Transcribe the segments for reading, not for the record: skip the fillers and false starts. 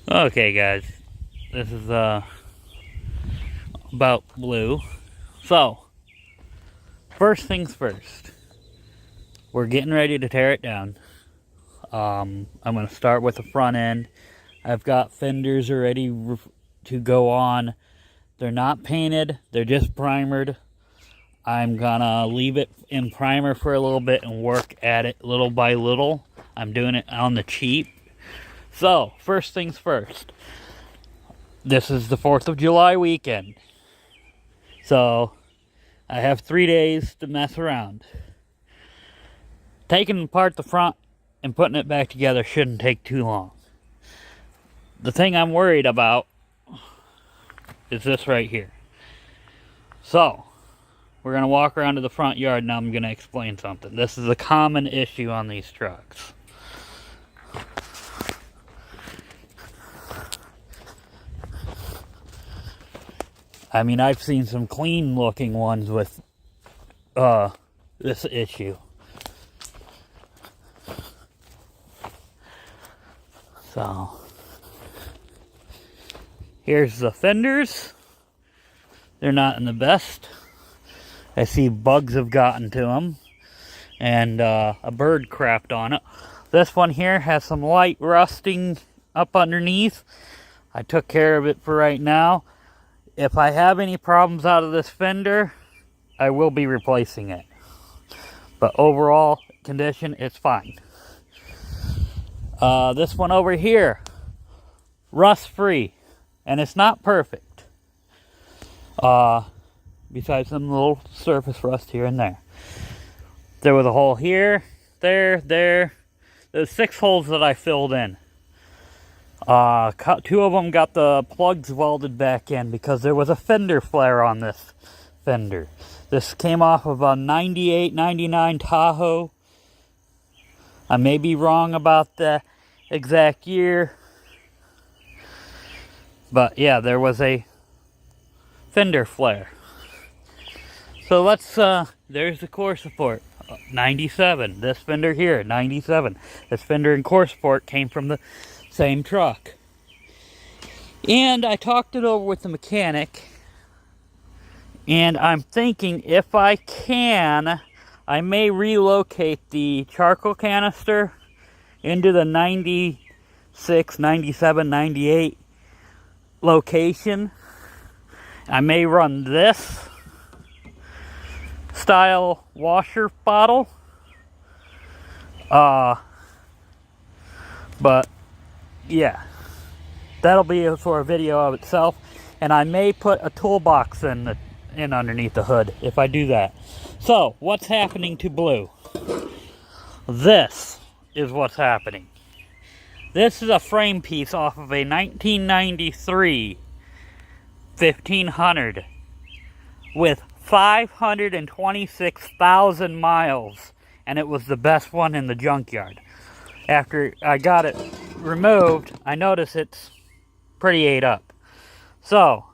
Okay, guys, this is about blue. So, first things first, we're getting ready to tear it down. I'm going to start with the front end. I've got fenders ready to go on. They're not painted, they're just primered. I'm gonna leave it in primer for a little bit and work at it little by little. I'm doing it on the cheap. So, first things first. This is the 4th of July weekend. So, I have 3 days to mess around. Taking apart the front and putting it back together shouldn't take too long. The thing I'm worried about is this right here. So, we're going to walk around to the front yard and I'm going to explain something. This is a common issue on these trucks. I mean, I've seen some clean looking ones with this issue. So, here's the fenders. They're not in the best. I see bugs have gotten to them. And a bird crapped on it. This one here has some light rusting up underneath. I took care of it for right now. If I have any problems out of this fender, I will be replacing it. But overall condition, it's fine. This one over here, rust free, and it's not perfect. Besides some little surface rust here and there. There was a hole here, there. There's 6 holes that I filled in. 2 of them got the plugs welded back in because there was a fender flare on this fender. This came off of a 98, 99 Tahoe. I may be wrong about the exact year. But yeah, there was a fender flare. So let's, there's the core support. 97. This fender here, 97. This fender and core support came from the same truck. And I talked it over with the mechanic. And I'm thinking if I can, I may relocate the charcoal canister into the 96, 97, 98 location. I may run this style washer bottle. But yeah, that'll be for a video of itself. And I may put a toolbox in underneath the hood if I do that. So, what's happening to blue? This is what's happening. This is a frame piece off of a 1993 1500 with 526,000 miles, and it was the best one in the junkyard. After I got it removed, I noticed it's pretty ate up. So,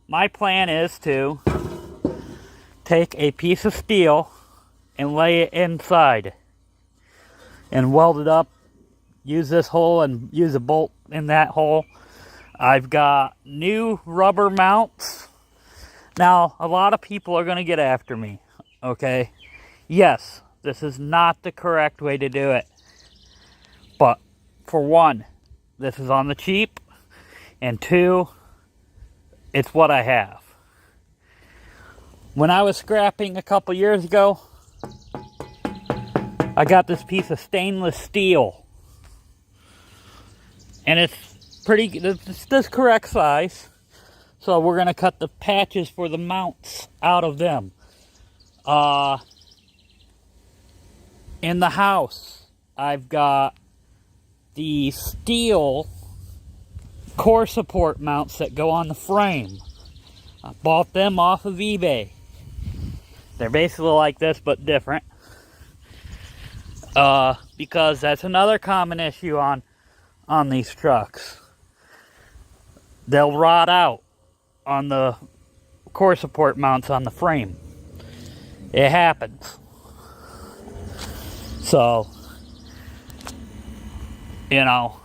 my plan is to take a piece of steel and lay it inside and weld it up, use this hole and use a bolt in that hole. I've got new rubber mounts. Now, a lot of people are going to get after me, okay? Yes, this is not the correct way to do it. But, for one, this is on the cheap. And 2, it's what I have. When I was scrapping a couple years ago, I got this piece of stainless steel. And it's this correct size. So we're going to cut the patches for the mounts out of them. In the house, I've got the steel core support mounts that go on the frame. I bought them off of eBay. They're basically like this, but different. Because that's another common issue on these trucks. They'll rot out on the core support mounts on the frame. It happens. So, you know,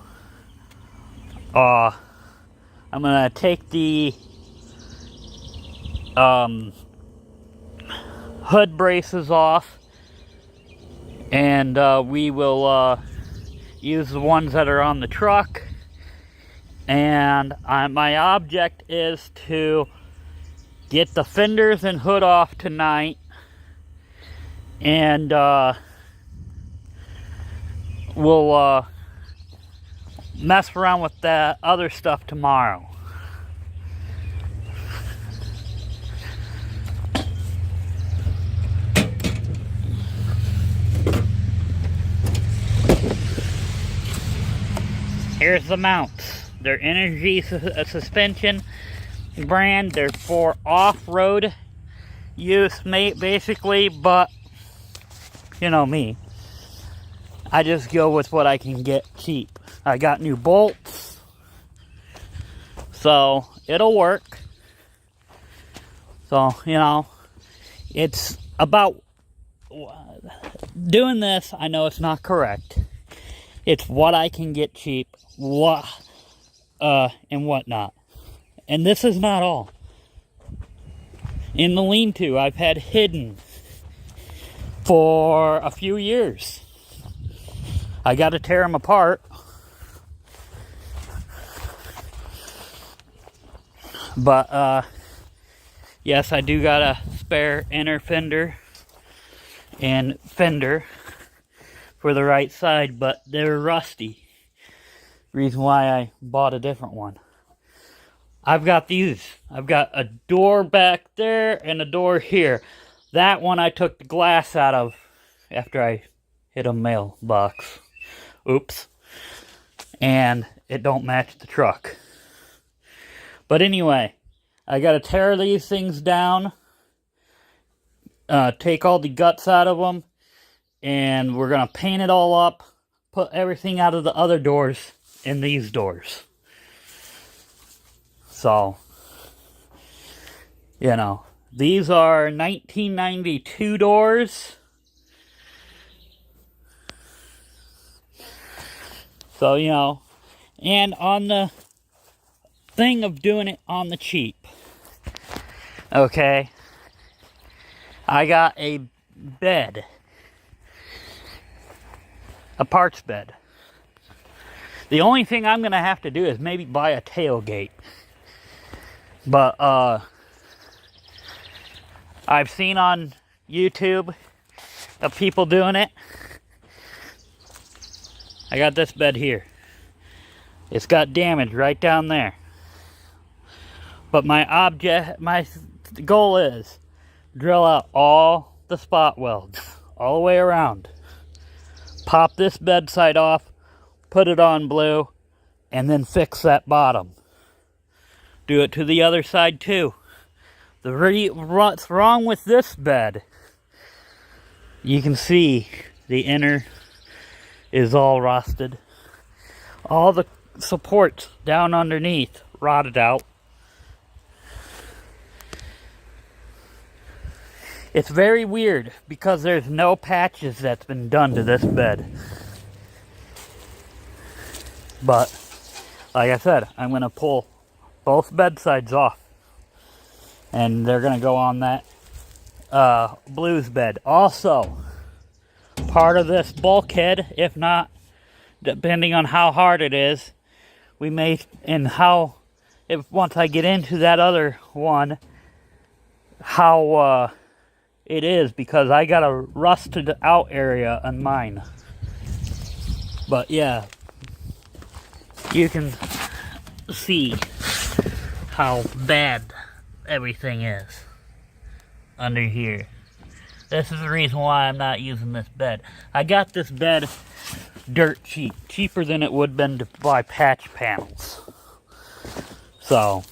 I'm gonna take the hood braces off, and we will use the ones that are on the truck. And my object is to get the fenders and hood off tonight, and we'll mess around with that other stuff tomorrow. Here's the mounts. They're Energy suspension brand. They're for off-road use, basically, but you know me. I just go with what I can get cheap. I got new bolts, so it'll work. So, you know, it's about doing this. I know it's not correct. It's what I can get cheap, and whatnot. And this is not all. In the lean-to, I've had hidden for a few years. I got to tear them apart. But, yes, I do got a spare inner fender and fender for the right side, but they're rusty. Reason why I bought a different one. I've got these. I've got a door back there and a door here. That one I took the glass out of after I hit a mailbox. Oops. And it don't match the truck. But anyway, I gotta tear these things down, take all the guts out of them, and we're gonna paint it all up, put everything out of the other doors in these doors. So, you know, these are 1992 doors. So, you know, and on the thing of doing it on the cheap, okay, I got a bed, a parts bed. The only thing I'm gonna have to do is maybe buy a tailgate. But I've seen on YouTube of people doing it. I got this bed here. It's got damage right down there. But my goal is drill out all the spot welds all the way around. Pop this bed side off, put it on blue, and then fix that bottom. Do it to the other side too. What's wrong with this bed? You can see the inner is all rusted. All the supports down underneath rotted out. It's very weird because there's no patches that's been done to this bed. But, like I said, I'm going to pull both bed sides off. And they're going to go on that blues bed. Also, part of this bulkhead, if not, depending on how hard it is, we may, and how, if once I get into that other one, how it is, because I got a rusted out area on mine. But yeah, you can see how bad everything is under here. This is the reason why I'm not using this bed. I got this bed dirt cheap. Cheaper than it would have been to buy patch panels. So,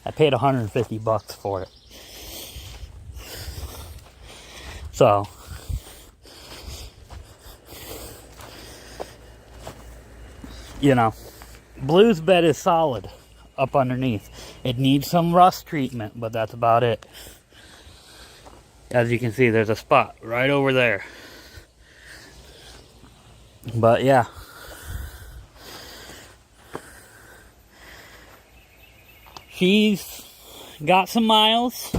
I paid $150 for it. So, you know, blues bed is solid up underneath. It needs some rust treatment, but that's about it. As you can see, there's a spot right over there. But yeah. she's got some miles,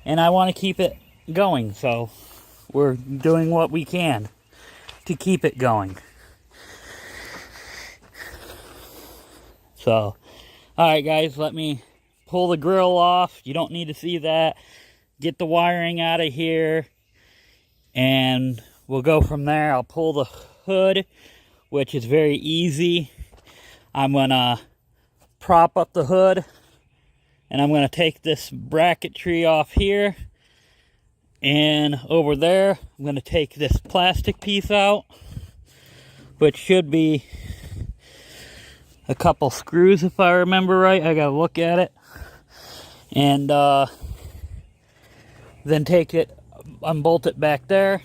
and I want to keep it going, so we're doing what we can to keep it going. So, alright guys, let me pull the grill off. You don't need to see that. Get the wiring out of here, and we'll go from there. I'll pull the hood, which is very easy. I'm gonna prop up the hood, and I'm gonna take this bracketry off here, and over there I'm gonna take this plastic piece out, which should be a couple screws if I remember right. I gotta look at it. And then take it, unbolt it back there,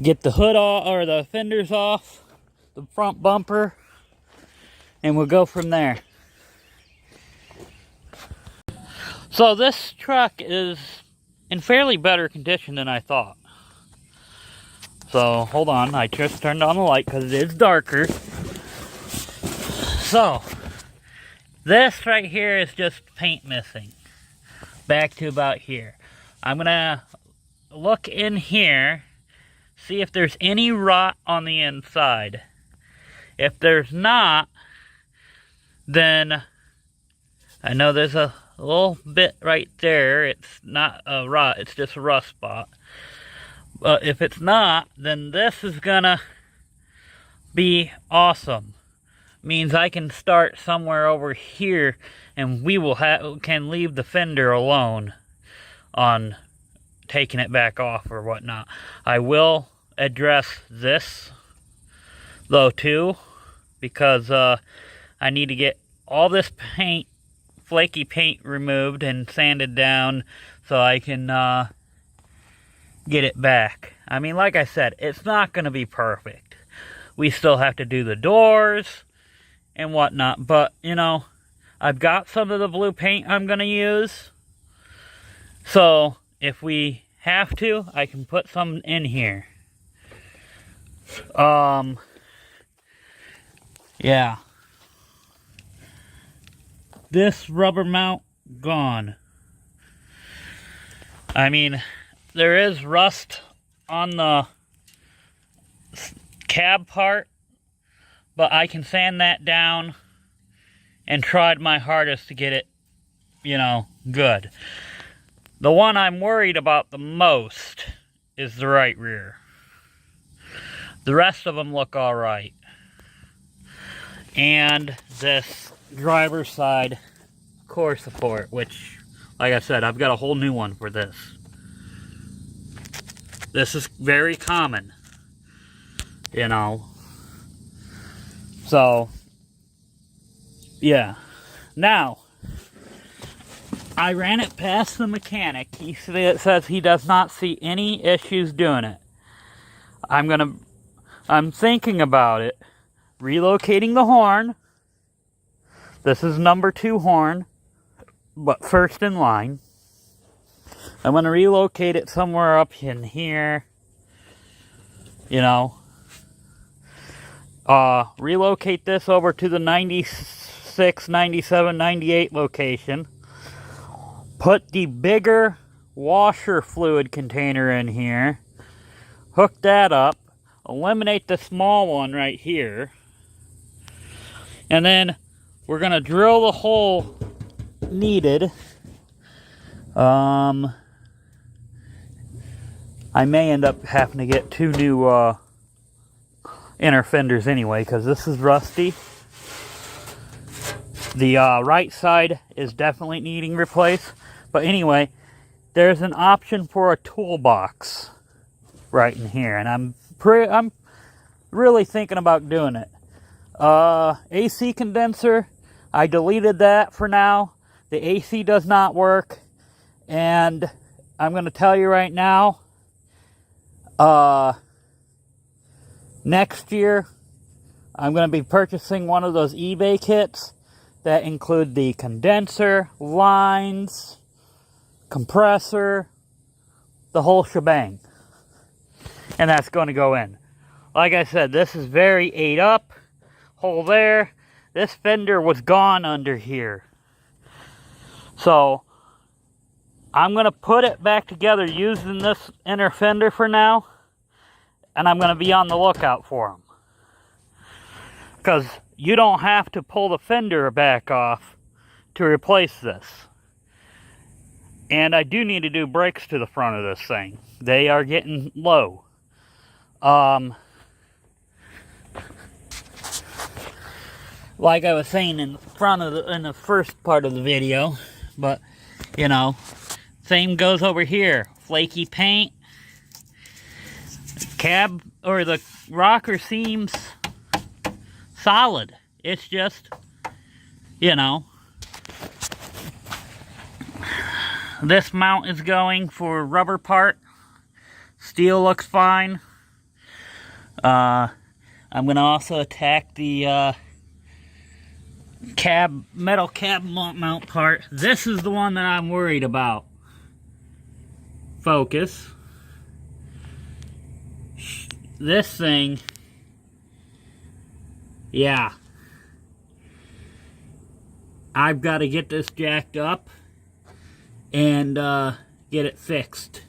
get the hood off, or the fenders off, the front bumper, and we'll go from there. So this truck is in fairly better condition than I thought. So hold on, I just turned on the light because it is darker. So this right here is just paint missing. Back to about here. I'm gonna look in here, see if there's any rot on the inside. If there's not, then I know there's a little bit right there. It's not a rot, it's just a rust spot. But if it's not, then this is gonna be awesome. Means I can start somewhere over here, and we will can leave the fender alone on taking it back off or whatnot. I will address this though too, because I need to get all this paint, flaky paint, removed and sanded down so I can get it back. I mean, like I said, it's not going to be perfect. We still have to do the doors and whatnot, but you know, I've got some of the blue paint I'm gonna use, so if we have to, I can put some in here. Yeah, this rubber mount gone. I mean, there is rust on the cab part, but I can sand that down and tried my hardest to get it, you know, good. The one I'm worried about the most is the right rear. The rest of them look alright. And this driver's side core support, which, like I said, I've got a whole new one for this. This is very common, you know. So, yeah. Now, I ran it past the mechanic. He says he does not see any issues doing it. I'm thinking about it. Relocating the horn. This is number 2 horn, but first in line. I'm going to relocate it somewhere up in here. You know. Relocate this over to the 96, 97, 98 location. Put the bigger washer fluid container in here. Hook that up. Eliminate the small one right here. And then we're going to drill the hole needed. I may end up having to get 2 new inner fenders anyway, because this is rusty. The right side is definitely needing replaced. But anyway, there's an option for a toolbox right in here, and I'm really thinking about doing it. AC condenser, I deleted that for now. The AC does not work, and I'm going to tell you right now, next year I'm going to be purchasing one of those eBay kits that include the condenser, lines, compressor, the whole shebang. And that's going to go in. Like I said, this is very ate up. Hole there. this fender was gone under here. So I'm going to put it back together using this inner fender for now. And I'm going to be on the lookout for them. Because you don't have to pull the fender back off to replace this. And I do need to do brakes to the front of this thing. They are getting low. Like I was saying in the first part of the video, but you know, same goes over here. Flaky paint. Cab or the rocker seems solid. It's just, you know, this mount is going for rubber part. Steel looks fine. I'm going to also attack the metal cab mount part. This is the one that I'm worried about. Focus. This thing, yeah. I've got to get this jacked up and get it fixed.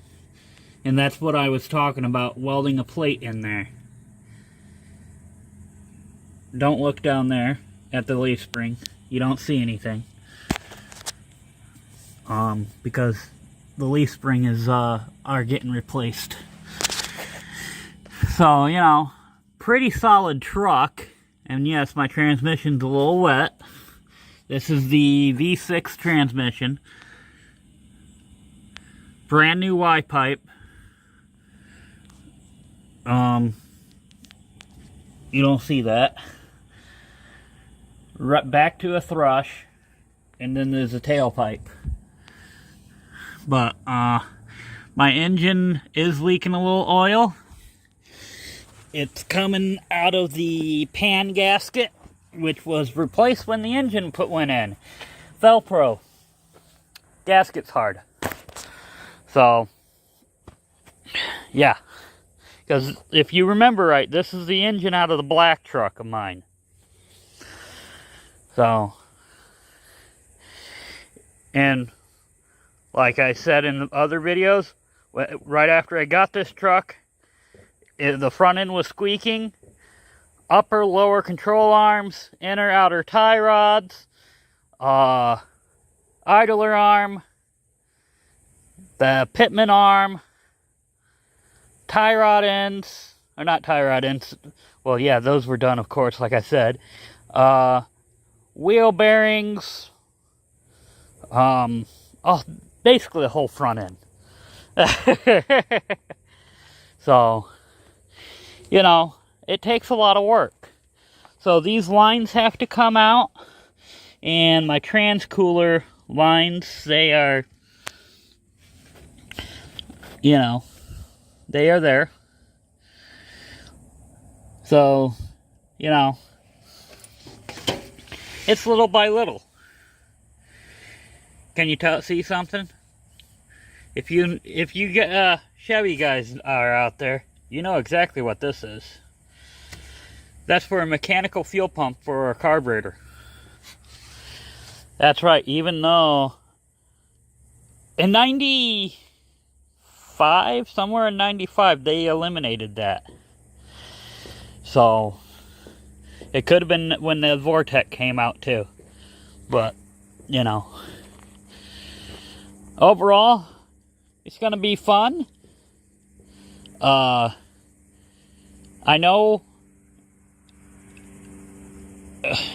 And that's what I was talking about, welding a plate in there. Don't look down there at the leaf spring. You don't see anything. Because the leaf spring is are getting replaced. So, you know, pretty solid truck. And yes, my transmission's a little wet. This is the V6 transmission. Brand new Y-pipe. You don't see that. Right back to a thrush. And then there's a tailpipe. But, my engine is leaking a little oil. It's coming out of the pan gasket, which was replaced when the engine went in. Velcro. Gasket's hard. So, yeah. Because if you remember right, this is the engine out of the black truck of mine. So, and like I said in the other videos, right after I got this truck, the front end was squeaking. Upper, lower control arms, inner, outer tie rods, idler arm, the pitman arm, tie rod ends, or not tie rod ends, well yeah, those were done of course like I said, wheel bearings, basically the whole front end. So, you know, it takes a lot of work. So these lines have to come out, and my transcooler lines, they are, you know, they are there. So, you know, it's little by little. Can you see something? If you get Chevy guys are out there, you know exactly what this is. That's for a mechanical fuel pump for a carburetor. That's right, even though in 95, somewhere in 95, they eliminated that. So, it could have been when the Vortec came out too. But, you know. Overall, it's going to be fun. I know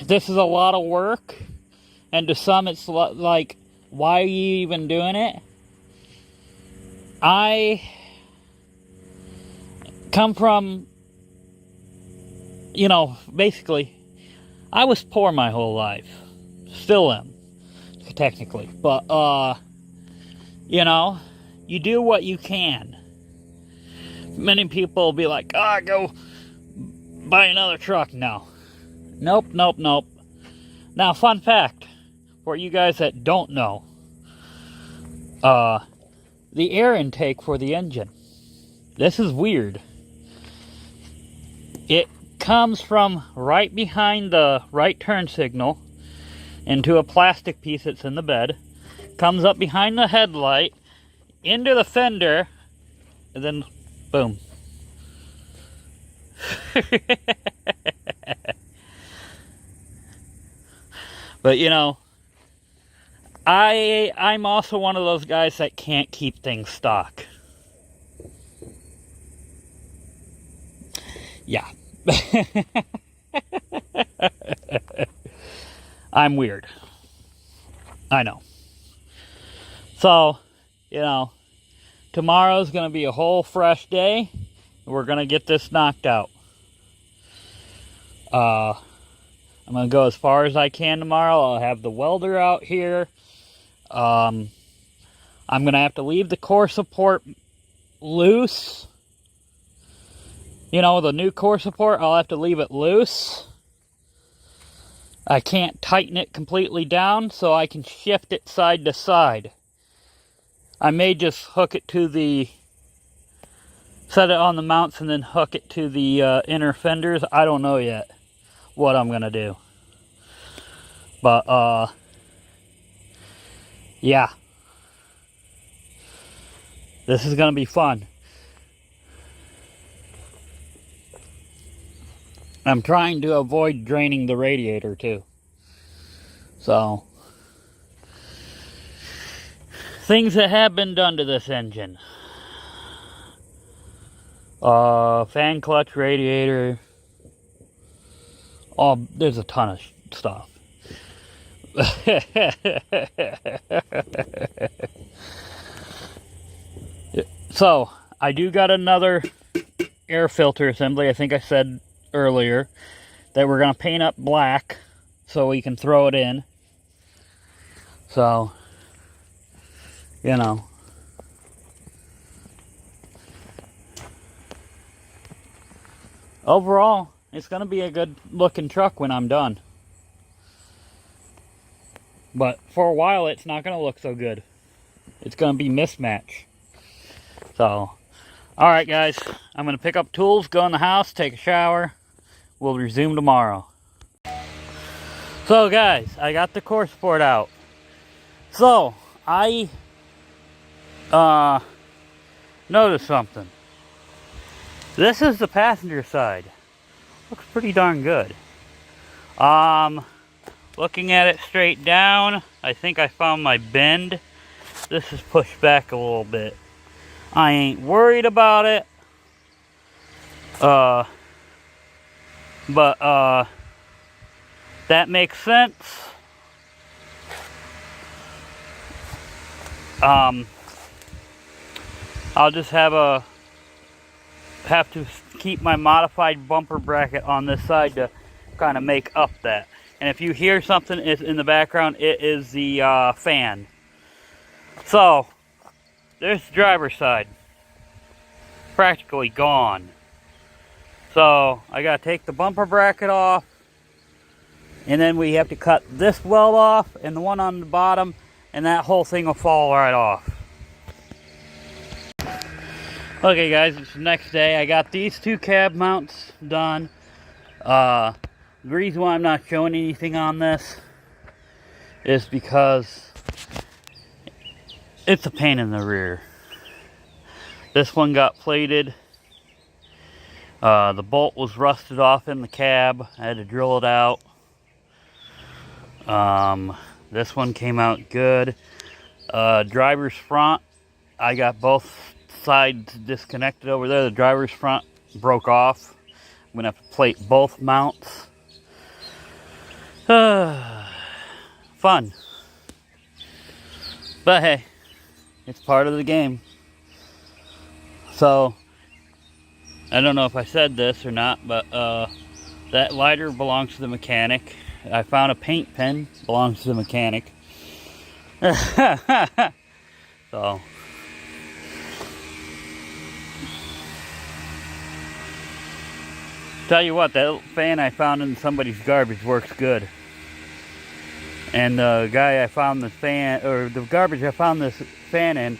this is a lot of work, and to some it's like, why are you even doing it? I come from, you know, basically, I was poor my whole life. Still am, technically. But, you know, you do what you can. Many people will be like, go buy another truck. No. Nope, nope, nope. Now, fun fact, for you guys that don't know, the air intake for the engine. This is weird. It comes from right behind the right turn signal into a plastic piece that's in the bed, comes up behind the headlight, into the fender, and then boom. But you know, I'm also one of those guys that can't keep things stock. Yeah. I'm weird. I know. So, you know, tomorrow's going to be a whole fresh day. We're going to get this knocked out. I'm going to go as far as I can tomorrow. I'll have the welder out here. I'm going to have to leave the core support loose. You know, the new core support, I'll have to leave it loose. I can't tighten it completely down, so I can shift it side to side. I may just hook it to the... set it on the mounts and then hook it to the inner fenders. I don't know yet what I'm going to do. But, yeah. This is going to be fun. I'm trying to avoid draining the radiator too. So, things that have been done to this engine. Fan clutch, radiator. Oh, there's a ton of stuff. So, I do got another air filter assembly. I think I said earlier that we're going to paint up black so we can throw it in. So, you know. Overall, it's going to be a good looking truck when I'm done. But for a while, it's not going to look so good. It's going to be mismatch. So, alright guys, I'm going to pick up tools, go in the house, take a shower. We'll resume tomorrow. So guys, I got the core support out. So, I noticed something. This is the passenger side. Looks pretty darn good. Looking at it straight down, I think I found my bend. This is pushed back a little bit. I ain't worried about it. But that makes sense. I'll just have to keep my modified bumper bracket on this side to kind of make up that. And if you hear something in the background, it is the fan. So, there's the driver's side. Practically gone. So, I gotta take the bumper bracket off. And then we have to cut this weld off and the one on the bottom. And that whole thing will fall right off. Okay guys, it's the next day. I got these two cab mounts done. The reason why I'm not showing anything on this is because it's a pain in the rear. This one got plated. The bolt was rusted off in the cab. I had to drill it out. This one came out good. Driver's front, I got both sides disconnected over there. The driver's front broke off. I'm gonna have to plate both mounts. Fun. But hey, it's part of the game. So, I don't know if I said this or not, but that lighter belongs to the mechanic. I found a paint pen, belongs to the mechanic. So, tell you what, that fan I found in somebody's garbage works good. And the guy I found the fan, or the garbage I found this fan in,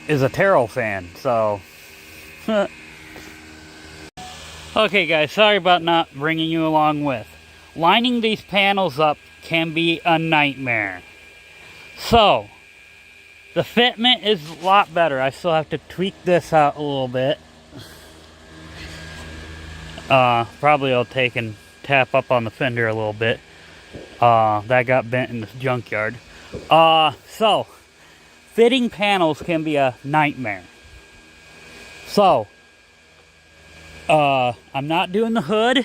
is a Taro fan, so. Okay guys, sorry about not bringing you along with. Lining these panels up can be a nightmare. So, the fitment is a lot better. I still have to tweak this out a little bit. Probably I'll take and tap up on the fender a little bit. That got bent in the junkyard. So, fitting panels can be a nightmare. So, I'm not doing the hood,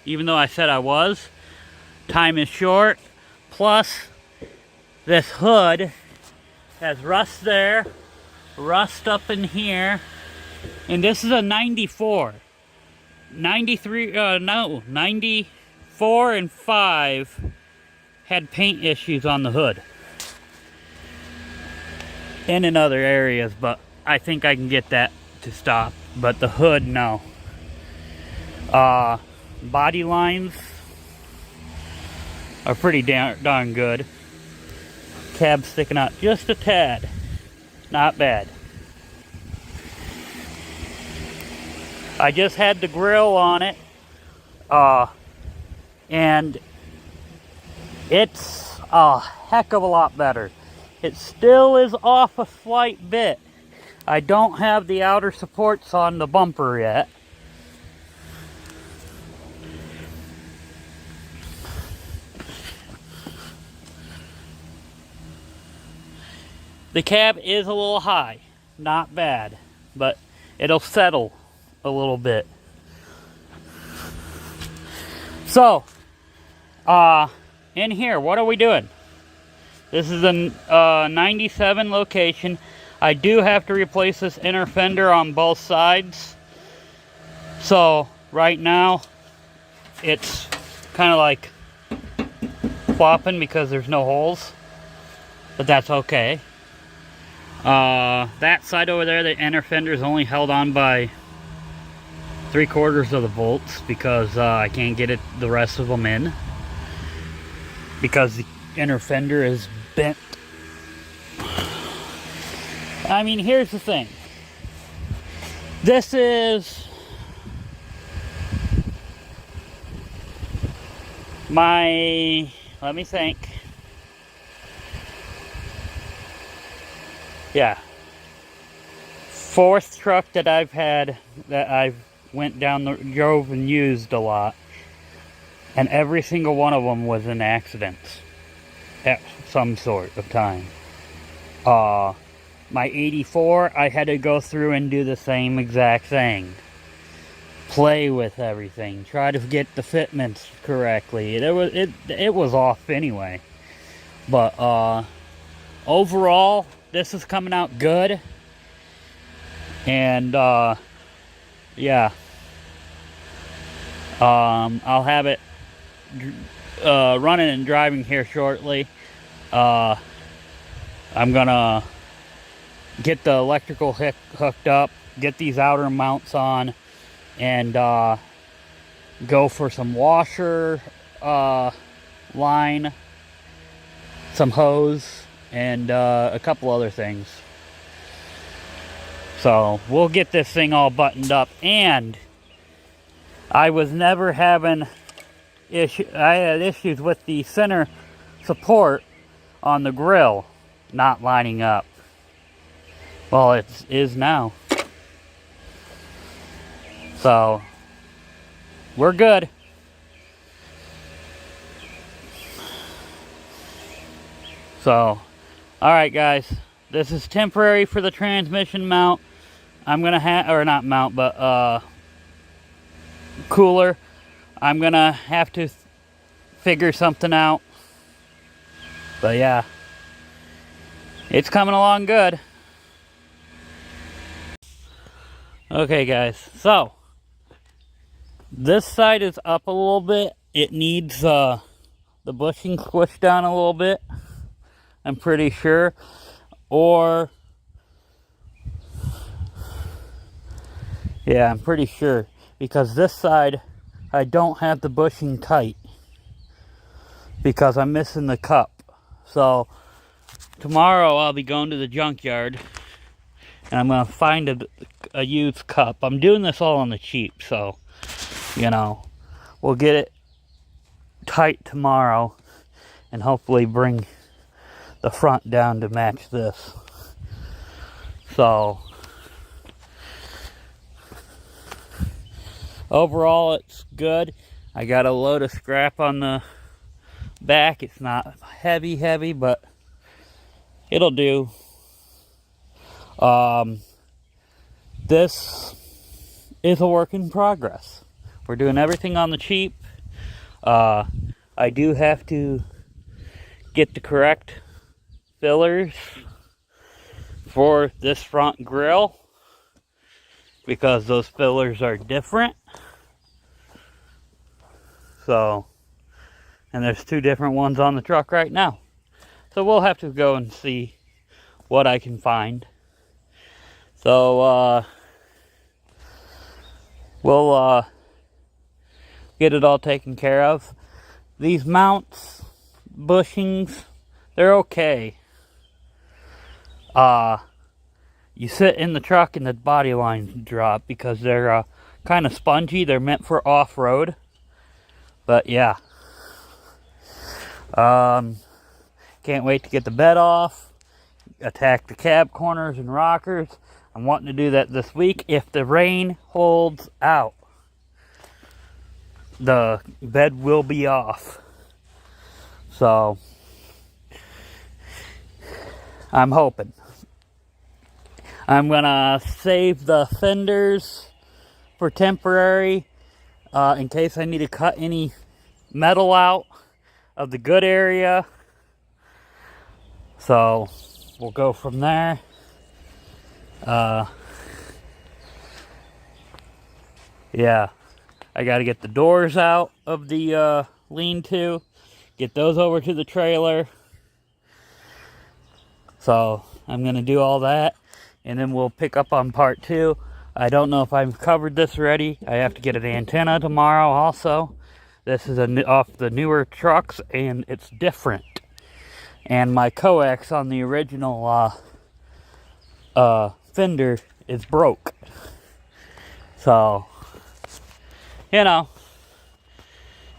even though I said I was. Time is short. Plus, this hood has rust there, rust up in here, and this is a 94. 94 and 5 had paint issues on the hood. And in other areas, but I think I can get that to stop. But the hood, no. Body lines are pretty darn good. Cab sticking out just a tad. Not bad. I just had the grill on it. And it's a heck of a lot better. It still is off a slight bit. I don't have the outer supports on the bumper yet. The cab is a little high, not bad, but it'll settle a little bit. So, in here, what are we doing? This is a 97 location. I do have to replace this inner fender on both sides. So, right now, it's kind of like flopping because there's no holes, but that's okay. That side over there, the inner fender is only held on by 3/4 of the bolts because I can't get the rest of them in because the inner fender is bent. I mean, here's the thing. This is my, let me think. Yeah, 4th truck that I've had that I've drove and used a lot, and every single one of them was an accident at some sort of time. My 84, I had to go through and do the same exact thing. Play with everything, try to get the fitments correctly. It was off anyway, but overall, this is coming out good, and yeah, I'll have it running and driving here shortly. I'm gonna get the electrical hooked up, get these outer mounts on, and go for some washer line, some hose, and a couple other things. So we'll get this thing all buttoned up. And I was never having issues. I had issues with the center support on the grill not lining up. Well, it is now. So we're good. So, alright guys, this is temporary for the transmission mount. I'm gonna have, or not mount, but cooler. I'm gonna have to figure something out. But yeah, it's coming along good. Okay guys, so this side is up a little bit. It needs the bushing squished down a little bit, I'm pretty sure. Or, yeah, I'm pretty sure. Because this side, I don't have the bushing tight. Because I'm missing the cup. So, tomorrow I'll be going to the junkyard. And I'm going to find a used cup. I'm doing this all on the cheap, so you know, we'll get it tight tomorrow and hopefully bring the front down to match this. So overall it's good. I got a load of scrap on the back. It's not heavy, but it'll do. This is a work in progress. We're doing everything on the cheap. I do have to get the correct fillers for this front grille because those fillers are different. So, and there's 2 different ones on the truck right now. So we'll have to go and see what I can find. So, we'll get it all taken care of. These mounts, bushings, they're okay. You sit in the truck and the body lines drop because they're kind of spongy. They're meant for off-road. But yeah. Can't wait to get the bed off, attack the cab corners and rockers. I'm wanting to do that this week if the rain holds out. The bed will be off. So I'm hoping. I'm gonna save the fenders for temporary in case I need to cut any metal out of the good area. So we'll go from there. Yeah, I got to get the doors out of the lean-to, get those over to the trailer. So I'm going to do all that, and then we'll pick up on part 2. I don't know if I've covered this already. I have to get an antenna tomorrow also. This is off the newer trucks, and it's different. And my coax on the original fender is broke. So, you know,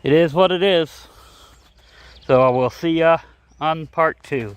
it is what it is. So I will see ya on part 2.